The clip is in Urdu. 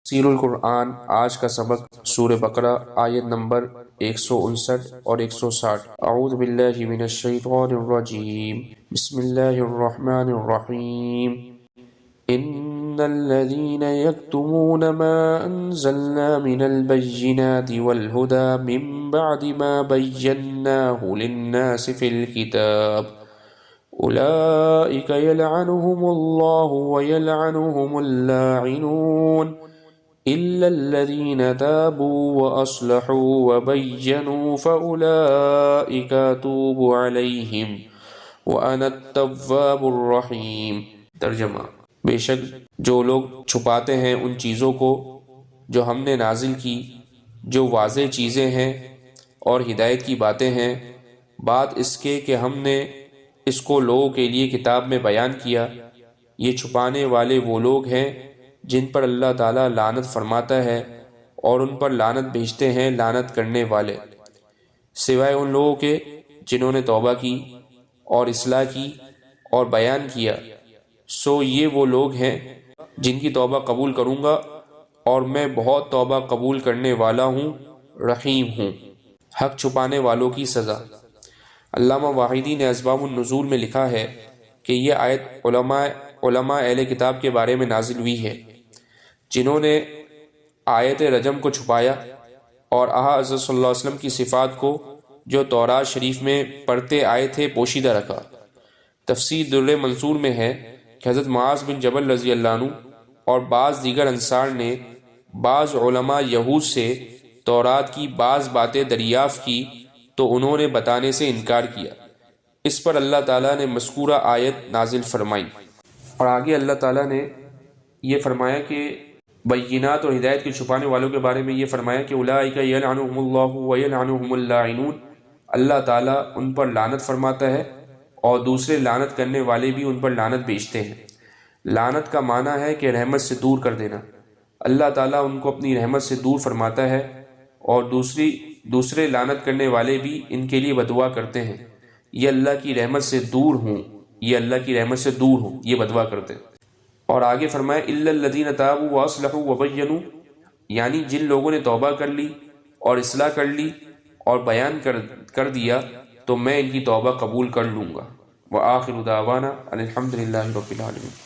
تفسیر القرآن آج کا سبق سورہ بقرہ آیت نمبر 159 اور 160۔ اعوذ باللہ من الشیطان الرجیم، بسم اللہ الرحمن الرحیم۔ ان الذین یکتمون ما انزلنا من البینات والہدی من بعد ما بیناہ للناس فی الکتاب اولئک یلعنهم اللہ ویلعنهم اللاعنون إلا الذين تابوا وأصلحوا وبينوا فأولئك أتوب عليهم وأنا التواب الرحيم۔ ترجمہ: بے شک جو لوگ چھپاتے ہیں ان چیزوں کو جو ہم نے نازل کی، جو واضح چیزیں ہیں اور ہدایت کی باتیں ہیں، بات اس کے کہ ہم نے اس کو لوگوں کے لیے کتاب میں بیان کیا، یہ چھپانے والے وہ لوگ ہیں جن پر اللہ تعالیٰ لعنت فرماتا ہے اور ان پر لعنت بھیجتے ہیں لعنت کرنے والے، سوائے ان لوگوں کے جنہوں نے توبہ کی اور اصلاح کی اور بیان کیا، سو یہ وہ لوگ ہیں جن کی توبہ قبول کروں گا اور میں بہت توبہ قبول کرنے والا ہوں، رحیم ہوں۔ حق چھپانے والوں کی سزا۔ علامہ واحدی نے اسباب النزول میں لکھا ہے کہ یہ آیت علماء اہل کتاب کے بارے میں نازل ہوئی ہے جنہوں نے آیت رجم کو چھپایا اور حضرت صلی اللہ علیہ وسلم کی صفات کو جو تورات شریف میں پڑھتے آئے تھے پوشیدہ رکھا۔ تفسیر در منصور میں ہے کہ حضرت معاذ بن جبل رضی اللہ عنہ اور بعض دیگر انصار نے بعض علماء یہود سے تورات کی بعض باتیں دریافت کی تو انہوں نے بتانے سے انکار کیا۔ اس پر اللہ تعالیٰ نے مذکورہ آیت نازل فرمائی، اور آگے اللہ تعالیٰ نے یہ فرمایا کہ بینات اور ہدایت کے چھپانے والوں کے بارے میں یہ فرمایا کہ اولئک یلعنهم اللہ ویلعنهم اللاعنون، اللہ تعالیٰ ان پر لعنت فرماتا ہے اور دوسرے لعنت کرنے والے بھی ان پر لعنت بھیجتے ہیں۔ لعنت کا معنی ہے کہ رحمت سے دور کر دینا۔ اللہ تعالیٰ ان کو اپنی رحمت سے دور فرماتا ہے اور دوسرے لعنت کرنے والے بھی ان کے لیے بددعا کرتے ہیں، یہ اللہ کی رحمت سے دور ہوں، یہ اللہ کی رحمت سے دور ہوں، یہ بددعا کرتے ہیں۔ اور آگے فرمایا الا الذین تابوا واصلحوا وبینوا، یعنی جن لوگوں نے توبہ کر لی اور اصلاح کر لی اور بیان کر دیا تو میں ان کی توبہ قبول کر لوں گا۔ وآخر دعوانا ان الحمد للہ رب العالمین۔